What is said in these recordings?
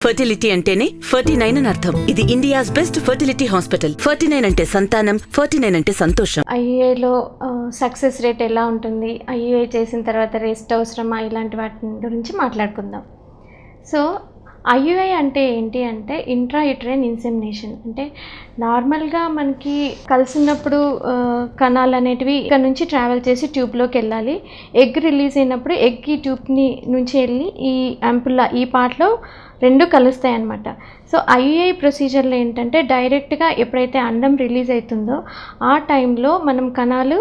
Fertility అంటేనే 49 అని అర్థం. ఇది ఇండియాస్ బెస్ట్ ఫర్టిలిటీ హాస్పిటల్. 49 అంటే సంతానం, 49 అంటే సంతోషం. ఐయుఐలో సక్సెస్ రేట్ ఎలా ఉంటుంది, ఐయుఐ చేసిన తర్వాత రెస్ట్ అవసరమా, ఇలాంటి వాటి గురించి మాట్లాడుకుందాం. సో ఐయుఐ అంటే ఏంటి అంటే ఇంట్రాయూటరైన్ ఇన్సెమినేషన్. అంటే నార్మల్గా మనకి కలిసినప్పుడు కణాలు అనేటివి ఇక్కడ నుంచి ట్రావెల్ చేసి ట్యూబ్లోకి వెళ్ళాలి. ఎగ్ రిలీజ్ అయినప్పుడు ఎగ్ ఈ ట్యూబ్ని నుంచి వెళ్ళి ఈ అంపుల్లా ఈ పార్ట్లో రెండు కలుస్తాయి అన్నమాట. సో ఐయుఐ ప్రొసీజర్లో ఏంటంటే డైరెక్ట్గా ఎప్పుడైతే అండం రిలీజ్ అవుతుందో ఆ టైంలో మనం కణాలు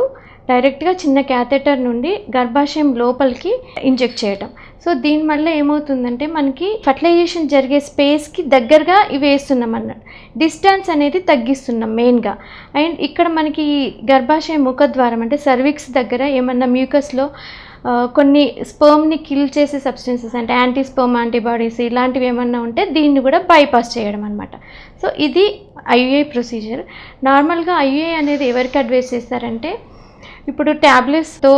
డైరెక్ట్గా చిన్న క్యాథెటర్ నుండి గర్భాశయం లోపలికి ఇంజెక్ట్ చేయటం. సో దీనివల్ల ఏమవుతుందంటే మనకి ఫర్టిలైజేషన్ జరిగే స్పేస్కి దగ్గరగా ఇవి వేస్తున్నాం అన్నట్టు, డిస్టెన్స్ అనేది తగ్గిస్తున్నాం మెయిన్గా. అండ్ ఇక్కడ మనకి గర్భాశయ ముఖద్వారం అంటే సర్విక్స్ దగ్గర ఏమన్నా మ్యూకస్లో కొన్ని స్పర్మ్ని కిల్ చేసే సబ్స్టెన్సెస్ అంటే యాంటీ స్పర్మ్ యాంటీబాడీస్ ఇలాంటివి ఏమన్నా ఉంటే దీన్ని కూడా బైపాస్ చేయడం అనమాట. సో ఇది ఐయుఐ ప్రొసీజర్. నార్మల్గా ఐయుఐ అనేది ఎవరికి అడ్వైస్ చేస్తారంటే ఇప్పుడు ట్యాబ్లెట్స్తో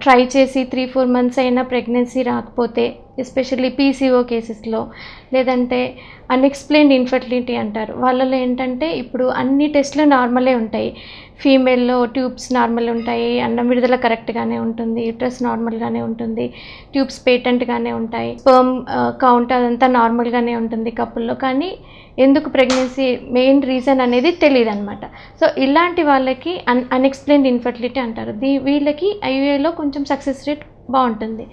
ట్రై చేసి 3-4 మంత్స్ అయినా ప్రెగ్నెన్సీ రాకపోతే, ఎస్పెషల్లీ పీసీఓ కేసెస్లో, లేదంటే అన్ఎక్స్ప్లెయిన్డ్ ఇన్ఫర్టిలిటీ అంటారు, వాళ్ళలో ఏంటంటే ఇప్పుడు అన్ని టెస్ట్లు నార్మలే ఉంటాయి. ఫీమేల్లో ట్యూబ్స్ నార్మల్ ఉంటాయి, అన్నం విడుదల కరెక్ట్గానే ఉంటుంది, యూట్రస్ నార్మల్గానే ఉంటుంది, ట్యూబ్స్ పేటెంట్గానే ఉంటాయి, స్పర్మ్ కౌంట్ అదంతా నార్మల్గానే ఉంటుంది కపుల్లో. కానీ ఎందుకు ప్రెగ్నెన్సీ మెయిన్ రీజన్ అనేది తెలియదు అనమాట. సో ఇలాంటి వాళ్ళకి అన్ఎక్స్ప్లెయిన్డ్ ఇన్ఫర్టిలిటీ అంటారు. వీళ్ళకి ఐయుఐలో కొంచెం సక్సెస్ రేట్ బాగుంటుంది.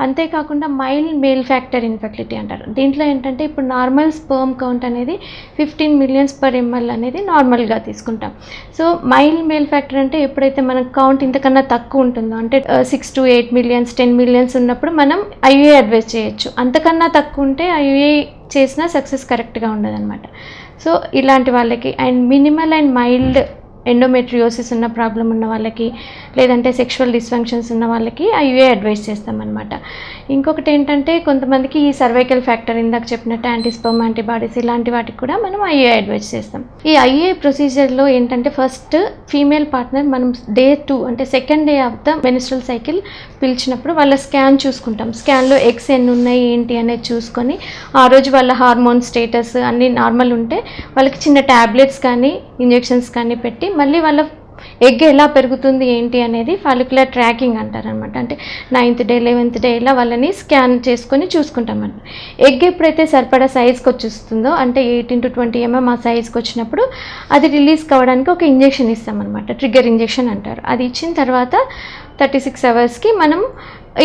అంతేకాకుండా మైల్డ్ మేల్ ఫ్యాక్టర్ ఇన్ఫర్టిలిటీ అంటారు. దీంట్లో ఏంటంటే ఇప్పుడు నార్మల్ స్పర్మ్ కౌంట్ అనేది 15 millions/ml అనేది నార్మల్గా తీసుకుంటాం. సో మైల్డ్ మేల్ ఫ్యాక్టర్ అంటే ఎప్పుడైతే మన కౌంట్ ఇంతకన్నా తక్కువ ఉంటుందో, అంటే 6 to 8 millions 10 millions ఉన్నప్పుడు మనం ఐయుఐ అడ్వైస్ చేయొచ్చు. అంతకన్నా తక్కువ ఉంటే ఐయుఐ చేసినా సక్సెస్ కరెక్ట్గా ఉండదన్నమాట. సో ఇలాంటి వాళ్ళకి and minimal and mild endometriosis ఉన్న ప్రాబ్లం ఉన్న వాళ్ళకి, లేదంటే సెక్షువల్ డిస్ఫంక్షన్స్ ఉన్న వాళ్ళకి ఐయుఐ అడ్వైస్ చేస్తామన్నమాట. ఇంకొకటి ఏంటంటే కొంతమందికి ఈ సర్వైకల్ ఫ్యాక్టర్ ఇందాక చెప్పినట్టు యాంటీస్పర్మ్ యాంటీబాడీస్ ఇలాంటి వాటికి కూడా మనం ఐయుఐ అడ్వైస్ చేస్తాం. ఈ ఐయుఐ ప్రొసీజర్లో ఏంటంటే ఫస్ట్ ఫీమేల్ పార్ట్నర్ మనం Day 2 అంటే second day of the menstrual cycle పిలిచినప్పుడు వాళ్ళ స్కాన్ చూసుకుంటాం. స్కాన్లో ఎగ్స్ ఎన్ని ఉన్నాయి ఏంటి అనేది చూసుకొని ఆ రోజు వాళ్ళ హార్మోన్ స్టేటస్ అన్నీ నార్మల్ ఉంటే వాళ్ళకి చిన్న ట్యాబ్లెట్స్ కానీ ఇంజెక్షన్స్ కానీ పెట్టి మళ్ళీ వాళ్ళ ఎగ్ ఎలా పెరుగుతుంది ఏంటి అనేది ఫాలిక్యులర్ ట్రాకింగ్ అంటారనమాట. అంటే 9th day 11th day ఇలా వాళ్ళని స్కాన్ చేసుకొని చూసుకుంటామన్నమాట. ఎగ్ ఎప్పుడైతే సరిపడా సైజ్కి వచ్చేస్తుందో అంటే 18 to 20 mm ఆ సైజ్కి వచ్చినప్పుడు అది రిలీజ్ కావడానికి ఒక ఇంజెక్షన్ ఇస్తామన్నమాట, ట్రిగ్గర్ ఇంజెక్షన్ అంటారు. అది ఇచ్చిన తర్వాత 36 hours మనం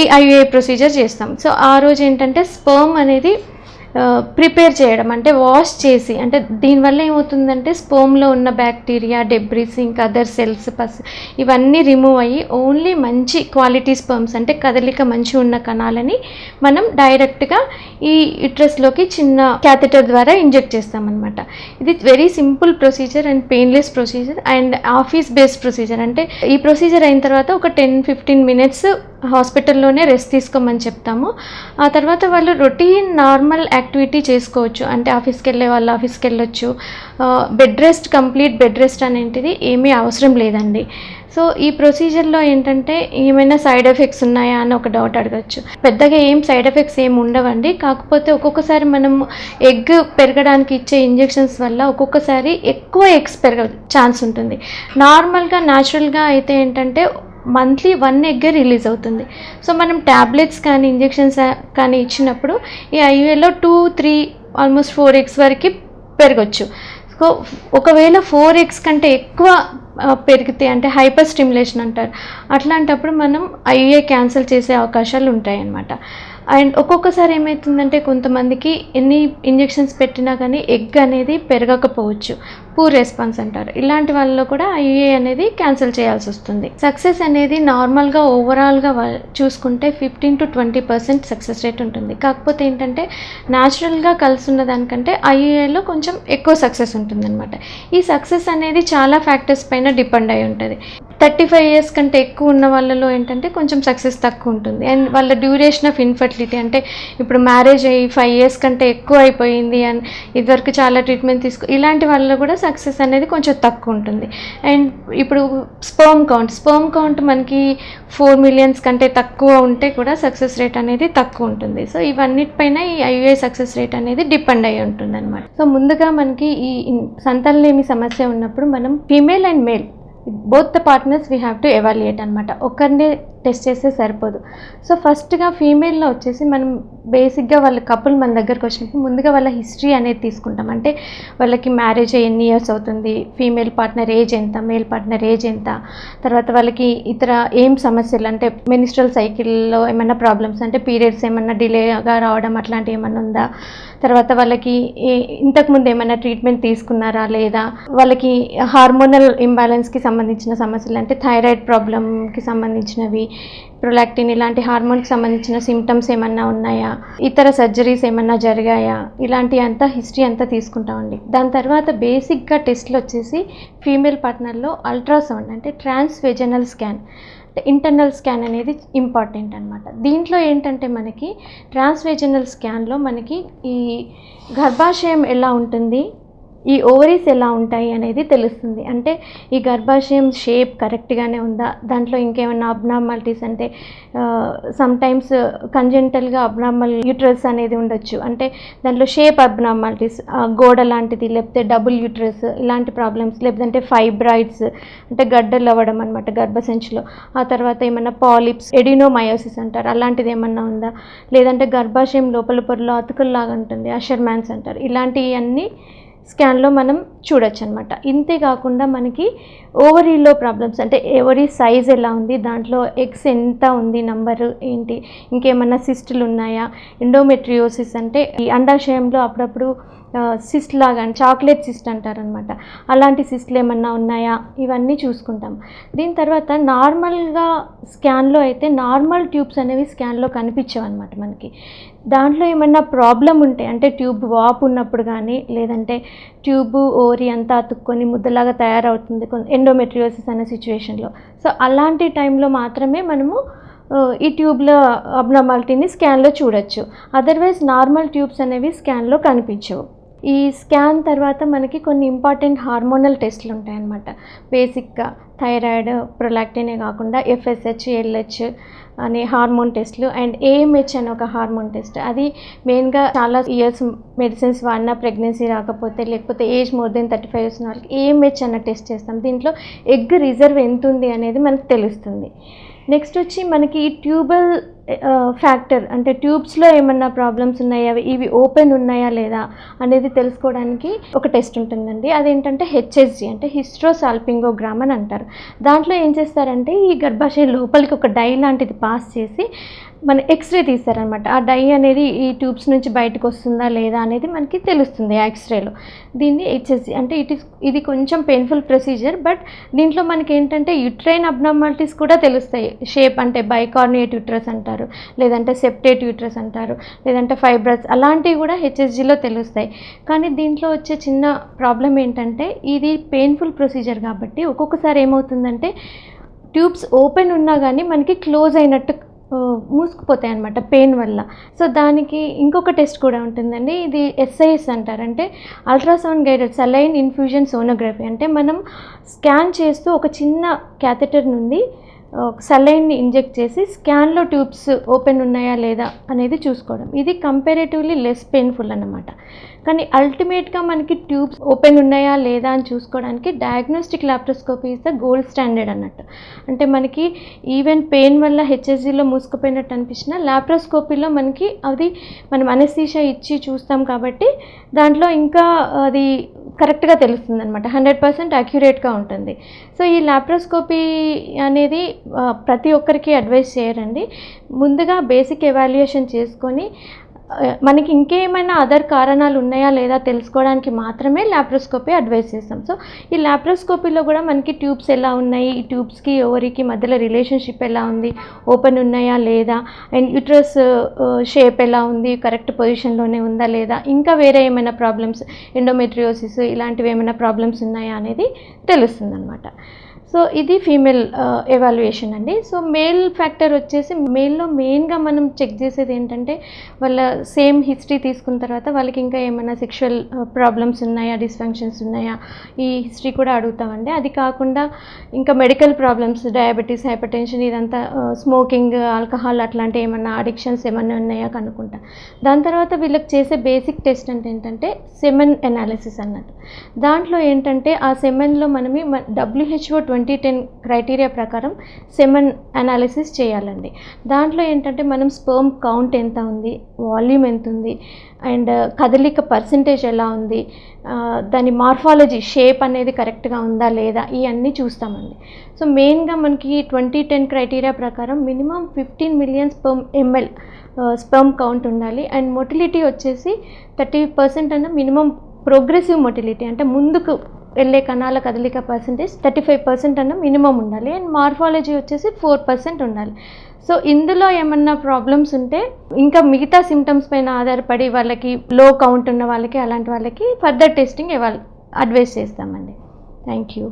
ఈ ఐయుఐ ప్రొసీజర్ చేస్తాం. సో ఆ రోజు ఏంటంటే స్పర్మ్ అనేది ప్రిపేర్ చేయడం అంటే వాష్ చేసి, అంటే దీనివల్ల ఏమవుతుందంటే స్పర్మ్లో ఉన్న బ్యాక్టీరియా డెబ్రిస్ ఇంకా అదర్ సెల్స్ ఇవన్నీ రిమూవ్ అయ్యి ఓన్లీ మంచి క్వాలిటీ స్పర్మ్స్ అంటే కదలిక మంచి ఉన్న కణాలని మనం డైరెక్ట్గా ఈ యూట్రస్లోకి చిన్న క్యాథెటర్ ద్వారా ఇంజెక్ట్ చేస్తామన్నమాట. ఇది very simple procedure and painless procedure and office based procedure. అంటే ఈ ప్రొసీజర్ అయిన తర్వాత ఒక 10-15 minutes హాస్పిటల్లోనే రెస్ట్ తీసుకోమని చెప్తాము. ఆ తర్వాత వాళ్ళు రొటీన్ నార్మల్ యాక్టివిటీ చేసుకోవచ్చు. అంటే ఆఫీస్కి వెళ్ళే వాళ్ళు ఆఫీస్కి వెళ్ళొచ్చు. Bed rest, complete bed rest అనేటిది ఏమీ అవసరం లేదండి. సో ఈ ప్రొసీజర్లో ఏంటంటే ఏమైనా సైడ్ ఎఫెక్ట్స్ ఉన్నాయా అని ఒక డౌట్ అడగచ్చు. పెద్దగా ఏం సైడ్ ఎఫెక్ట్స్ ఏమి ఉండవండి. కాకపోతే ఒక్కొక్కసారి మనం ఎగ్ పెరగడానికి ఇచ్చే ఇంజెక్షన్స్ వల్ల ఒక్కొక్కసారి ఎక్కువ ఎగ్స్ పెరగ ఛాన్స్ ఉంటుంది. నార్మల్గా న్యాచురల్గా అయితే ఏంటంటే మంత్లీ 1 egg రిలీజ్ అవుతుంది. సో మనం ట్యాబ్లెట్స్ కానీ ఇంజెక్షన్స్ కానీ ఇచ్చినప్పుడు ఈ ఐయుఐలో 2-3 ఆల్మోస్ట్ 4 eggs వరకు పెరగచ్చు. సో ఒకవేళ 4 eggs కంటే ఎక్కువ పెరిగితే అంటే హైపర్ స్టిమ్యులేషన్ అంటారు, అట్లాంటప్పుడు మనం ఐయుఐ క్యాన్సిల్ చేసే అవకాశాలు ఉంటాయన్నమాట. అండ్ ఒక్కొక్కసారి ఏమవుతుందంటే కొంతమందికి ఎన్ని ఇంజెక్షన్స్ పెట్టినా కానీ ఎగ్ అనేది పెరగకపోవచ్చు, పూర్ రెస్పాన్స్ అంటారు. ఇలాంటి వాళ్ళలో కూడా ఐయుఐ అనేది క్యాన్సిల్ చేయాల్సి వస్తుంది. సక్సెస్ అనేది నార్మల్గా ఓవరాల్గా చూసుకుంటే 15 to 20% సక్సెస్ రేట్ ఉంటుంది. కాకపోతే ఏంటంటే న్యాచురల్గా కలిసి ఉన్న దానికంటే ఐయుఐలో కొంచెం ఎక్కువ సక్సెస్ ఉంటుంది అనమాట. ఈ సక్సెస్ అనేది చాలా ఫ్యాక్టర్స్ పైన డిపెండ్ అయి ఉంటుంది. 35 ఇయర్స్ కంటే ఎక్కువ ఉన్న వాళ్ళలో ఏంటంటే కొంచెం సక్సెస్ తక్కువ ఉంటుంది. అండ్ వాళ్ళ డ్యూరేషన్ ఆఫ్ ఇన్ఫర్టిలిటీ అంటే ఇప్పుడు మ్యారేజ్ అయ్యి 5 ఇయర్స్ కంటే ఎక్కువ అయిపోయింది అండ్ ఇదివరకు చాలా ట్రీట్మెంట్ ఇలాంటి వాళ్ళలో కూడా సక్సెస్ అనేది కొంచెం తక్కువ ఉంటుంది. అండ్ ఇప్పుడు స్పర్మ్ కౌంట్ మనకి 4 మిలియన్స్ కంటే తక్కువ ఉంటే కూడా సక్సెస్ రేట్ అనేది తక్కువ ఉంటుంది. సో ఇవన్నిటిపైన ఈ IUI సక్సెస్ రేట్ అనేది డిపెండ్ అయ్యి ఉంటుంది అనమాట. సో ముందుగా మనకి ఈ సంతానలేమి సమస్య ఉన్నప్పుడు మనం female and male both the partners we have to evaluate అనమాట. ఒకరినే టెస్ట్ చేస్తే సరిపోదు. సో ఫస్ట్గా ఫీమేల్లో వచ్చేసి మనం బేసిక్గా వాళ్ళ కపుల్ మన దగ్గరకు వచ్చినప్పుడు ముందుగా వాళ్ళ హిస్టరీ అనేది తీసుకుంటాం. అంటే వాళ్ళకి మ్యారేజ్ అయ్యి ఎన్ని ఇయర్స్ అవుతుంది, ఫీమేల్ పార్ట్నర్ ఏజ్ ఎంత, మేల్ పార్ట్నర్ ఏజ్ ఎంత, తర్వాత వాళ్ళకి ఇతర ఏం సమస్యలు అంటే మెనిస్ట్రల్ సైకిల్లో ఏమైనా ప్రాబ్లమ్స్ అంటే పీరియడ్స్ ఏమన్నా డిలేగా రావడం అట్లాంటివి ఏమన్నా ఉందా, తర్వాత వాళ్ళకి ఇంతకుముందు ఏమైనా ట్రీట్మెంట్ తీసుకున్నారా లేదా, వాళ్ళకి హార్మోనల్ ఇంబ్యాలెన్స్కి సంబంధించిన సమస్యలు అంటే థైరాయిడ్ ప్రాబ్లంకి సంబంధించినవి, ప్రొలాక్టిన్ ఇలాంటి హార్మోన్కి సంబంధించిన సిమ్టమ్స్ ఏమన్నా ఉన్నాయా, ఇతర సర్జరీస్ ఏమన్నా జరిగాయా, ఇలాంటి అంతా హిస్టరీ అంతా తీసుకుంటామండి. దాని తర్వాత బేసిక్గా టెస్ట్లు వచ్చేసి ఫీమేల్ పార్ట్నర్లో అల్ట్రాసౌండ్ అంటే ట్రాన్స్వెజనల్ స్కాన్, ఇంటర్నల్ స్కాన్ అనేది ఇంపార్టెంట్ అనమాట. దీంట్లో ఏంటంటే మనకి ట్రాన్స్వెజనల్ స్కాన్లో మనకి ఈ గర్భాశయం ఎలా ఉంటుంది, ఈ ఓవరీస్ ఎలా ఉంటాయి అనేది తెలుస్తుంది. అంటే ఈ గర్భాశయం షేప్ కరెక్ట్గానే ఉందా, దాంట్లో ఇంకేమైనా అబ్నార్మాలిటీస్ అంటే సమ్టైమ్స్ కంజెంటల్గా అబ్నార్మల్ యూట్రస్ అనేది ఉండొచ్చు. అంటే దాంట్లో షేప్ అబ్నార్మాలిటీస్, గోడ లాంటిది, లేకపోతే డబుల్ యూట్రస్ ఇలాంటి ప్రాబ్లమ్స్, లేకపోతే ఫైబ్రాయిడ్స్ అంటే గడ్డలు అవ్వడం అనమాట గర్భసంచిలో, ఆ తర్వాత ఏమన్నా పాలిప్స్, ఎడినోమయోసిస్ అంటారు అలాంటిది ఏమన్నా ఉందా, లేదంటే గర్భాశయం లోపల పొరలో అతుకుల్లాగా ఉంటుంది అషర్మాన్స్ అంటారు, ఇలాంటివన్నీ స్కాన్లో మనం చూడొచ్చు అనమాట. ఇంతే కాకుండా మనకి ఓవరీలో ప్రాబ్లమ్స్ అంటే ఓవరీ సైజ్ ఎలా ఉంది, దాంట్లో ఎగ్స్ ఎంత ఉంది, నంబరు ఏంటి, ఇంకేమన్నా సిస్టులు ఉన్నాయా, ఎండోమెట్రియోసిస్ అంటే ఈ అండాశయంలో అప్పుడప్పుడు సిస్ట్ లాగా చాక్లెట్ సిస్ట్ అంటారనమాట, అలాంటి సిస్ట్లు ఏమన్నా ఉన్నాయా, ఇవన్నీ చూసుకుంటాం. దీని తర్వాత నార్మల్గా స్కాన్లో అయితే నార్మల్ ట్యూబ్స్ అనేవి స్కాన్లో కనిపించవు అనమాట మనకి. దాంట్లో ఏమన్నా ప్రాబ్లం ఉంటే అంటే ట్యూబ్ వాపు ఉన్నప్పుడు కానీ, లేదంటే ట్యూబ్ ఓరి అంతా అతుక్కొని ముద్దలాగా తయారవుతుంది ఎండోమెట్రియోసిస్ అనే సిచ్యువేషన్లో, సో అలాంటి టైంలో మాత్రమే మనము ఈ ట్యూబ్లో అబ్నార్మాలిటీని స్కాన్లో చూడొచ్చు. అదర్వైజ్ నార్మల్ ట్యూబ్స్ అనేవి స్కాన్లో కనిపించవు. ఈ స్కాన్ తర్వాత మనకి కొన్ని ఇంపార్టెంట్ హార్మోనల్ టెస్ట్లు ఉంటాయన్నమాట. బేసిక్గా థైరాయిడ్, ప్రొలాక్టినే కాకుండా FSH, LH అనే హార్మోన్ టెస్ట్లు అండ్ AMH అనే ఒక హార్మోన్ టెస్ట్. అది మెయిన్గా చాలా ఇయర్స్ మెడిసిన్స్ వాడినా ప్రెగ్నెన్సీ రాకపోతే, లేకపోతే ఏజ్ మోర్ దెన్ 35 ఇయర్స్ ఉన్న వాళ్ళకి AMH అన్న టెస్ట్ చేస్తాం. దీంట్లో ఎగ్ రిజర్వ్ ఎంత ఉంది అనేది మనకు తెలుస్తుంది. నెక్స్ట్ వచ్చి మనకి ఈ ట్యూబల్ ఫ్యాక్టర్ అంటే ట్యూబ్స్లో ఏమన్నా ప్రాబ్లమ్స్ ఉన్నాయా, ఇవి ఓపెన్ ఉన్నాయా లేదా అనేది తెలుసుకోవడానికి ఒక టెస్ట్ ఉంటుందండి. అదేంటంటే HSG అంటే హిస్ట్రోసాల్పింగోగ్రామ్ అని అంటారు. దాంట్లో ఏం చేస్తారంటే ఈ గర్భాశయం లోపలికి ఒక డై లాంటిది పాస్ చేసి మన ఎక్స్రే తీస్తారనమాట. ఆ డై అనేది ఈ ట్యూబ్స్ నుంచి బయటకు వస్తుందా లేదా అనేది మనకి తెలుస్తుంది ఆ ఎక్స్రేలో. దీన్ని HSG అంటే ఇది కొంచెం పెయిన్ఫుల్ ప్రొసీజర్, బట్ దీంట్లో మనకి ఏంటంటే యుట్రైన్ అబ్నార్మాలిటీస్ కూడా తెలుస్తాయి. షేప్ అంటే బైకార్నియేట్ యూట్రస్ అంటారు, లేదంటే సెప్టేట్ యూట్రస్ అంటారు, లేదంటే ఫైబ్రస్ అలాంటివి కూడా HSGలో తెలుస్తాయి. కానీ దీంట్లో వచ్చే చిన్న ప్రాబ్లం ఏంటంటే ఇది పెయిన్ఫుల్ ప్రొసీజర్ కాబట్టి ఒక్కొక్కసారి ఏమవుతుందంటే ట్యూబ్స్ ఓపెన్ ఉన్నా కానీ మనకి క్లోజ్ అయినట్టు మూసుకుపోతాయి అన్నమాట పెయిన్ వల్ల. సో దానికి ఇంకొక టెస్ట్ కూడా ఉంటుందండి. ఇది SIS అంటారంటే ultrasound guided saline infusion sonography. అంటే మనం స్కాన్ చేస్తూ ఒక చిన్న క్యాథెటర్ నుండి సలైన్ని ఇంజెక్ట్ చేసి స్కాన్లో ట్యూబ్స్ ఓపెన్ ఉన్నాయా లేదా అనేది చూసుకోవడం. ఇది కంపారేటివ్లీ లెస్ పెయిన్ఫుల్ అన్నమాట. కానీ అల్టిమేట్గా మనకి ట్యూబ్స్ ఓపెన్ ఉన్నాయా లేదా అని చూసుకోవడానికి diagnostic laparoscopy is the gold standard అన్నట్టు. అంటే మనకి ఈవెన్ పెయిన్ వల్ల HSGలో మూసుకుపోయినట్టు అనిపించిన లాప్రోస్కోపీలో మనకి అది మనం అనెస్థీషియా ఇచ్చి చూస్తాం కాబట్టి దాంట్లో ఇంకా అది కరెక్ట్గా తెలుస్తుంది అనమాట, 100% అక్యురేట్గా ఉంటుంది. సో ఈ లాప్రోస్కోపీ అనేది ప్రతి ఒక్కరికి అడ్వైస్ చేయరండి. ముందుగా బేసిక్ ఎవాల్యుయేషన్ చేసుకొని మనకి ఇంకేమైనా అదర్ కారణాలు ఉన్నాయా లేదా తెలుసుకోవడానికి మాత్రమే లాప్రోస్కోపీ అడ్వైస్ చేస్తాం. సో ఈ లాప్రోస్కోపీలో కూడా మనకి ట్యూబ్స్ ఎలా ఉన్నాయి, ఈ ట్యూబ్స్కి ఓవరీకి మధ్యలో రిలేషన్షిప్ ఎలా ఉంది, ఓపెన్ ఉన్నాయా లేదా, అండ్ యూట్రస్ షేప్ ఎలా ఉంది, కరెక్ట్ పొజిషన్లోనే ఉందా లేదా, ఇంకా వేరే ఏమైనా ప్రాబ్లమ్స్ ఎండోమెట్రియోసిస్ ఇలాంటివి ఏమైనా ప్రాబ్లమ్స్ ఉన్నాయా అనేది తెలుస్తుంది అనమాట. సో ఇది ఫీమేల్ ఎవాల్యుయేషన్ అండి. సో మేల్ ఫ్యాక్టర్ వచ్చేసి మేల్లో మెయిన్గా మనం చెక్ చేసేది ఏంటంటే వాళ్ళ సేమ్ హిస్టరీ తీసుకున్న తర్వాత వాళ్ళకి ఇంకా ఏమైనా సెక్షువల్ ప్రాబ్లమ్స్ ఉన్నాయా, డిస్ఫంక్షన్స్ ఉన్నాయా, ఈ హిస్టరీ కూడా అడుగుతామండి. అది కాకుండా ఇంకా medical problems, diabetes, hyper tension, ఇదంతా స్మోకింగ్, ఆల్కహాల్ అట్లాంటి ఏమన్నా అడిక్షన్స్ ఏమన్నా ఉన్నాయా కనుక్కుంటా. దాని తర్వాత వీళ్ళకి చేసే బేసిక్ టెస్ట్ అంటే ఏంటంటే సెమెన్ ఎనాలిసిస్ అన్నట్టు. దాంట్లో ఏంటంటే ఆ సెమెన్లో మనమి WHO 2010 క్రైటీరియా ప్రకారం సెమెన్ అనాలిసిస్ చేయాలండి. దాంట్లో ఏంటంటే మనం స్పర్మ్ కౌంట్ ఎంత ఉంది, వాల్యూమ్ ఎంత ఉంది, అండ్ కదలిక పర్సంటేజ్ ఎలా ఉంది, దాని మార్ఫాలజీ షేప్ అనేది కరెక్ట్గా ఉందా లేదా, ఇవన్నీ చూస్తామండి. సో మెయిన్గా మనకి 2010 క్రైటీరియా ప్రకారం మినిమం 15 మిలియన్ స్పర్మ్ కౌంట్ ఉండాలి. అండ్ మొటిలిటీ వచ్చేసి 30% అన్న మినిమం ప్రోగ్రెసివ్ మొటిలిటీ, అంటే ముందుకు వెళ్ళే కణాల కదలిక పర్సంటేజ్ 35% అన్న మినిమం ఉండాలి. అండ్ మార్ఫాలజీ వచ్చేసి 4% ఉండాలి. సో ఇందులో ఏమన్నా ప్రాబ్లమ్స్ ఉంటే ఇంకా మిగతా సిమ్టమ్స్ పైన ఆధారపడి వాళ్ళకి లో కౌంట్ ఉన్న వాళ్ళకి, అలాంటి వాళ్ళకి ఫర్దర్ టెస్టింగ్ అడ్వైస్ చేస్తామండి. Thank you.